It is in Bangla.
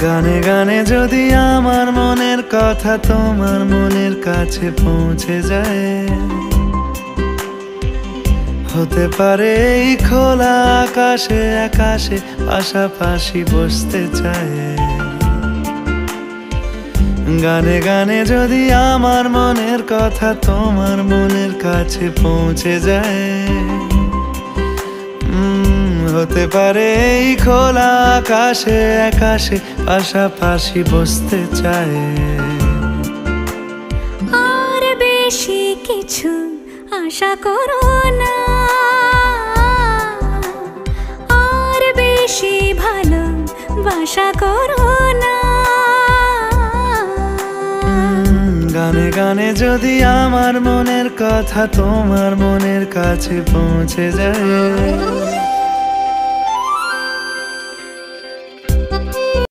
গানে গানে যদি আমার মনের কথা তোমার মনের কাছে পৌঁছে যায়, হতে পারে এই খোলা আকাশে আকাশে পাশাপাশি বসতে চায়। গানে গানে যদি আমার মনের কথা তোমার মনের কাছে পৌঁছে যায়, হতে পারে এই খোলা আকাশে আকাশে পাশাপাশি বসতে চায়। আর বেশি কিছু আশা করো না, আর বেশি ভালোবাসা করো না। গানে গানে যদি আমার মনের কথা তোমার মনের কাছে পৌঁছে যায়,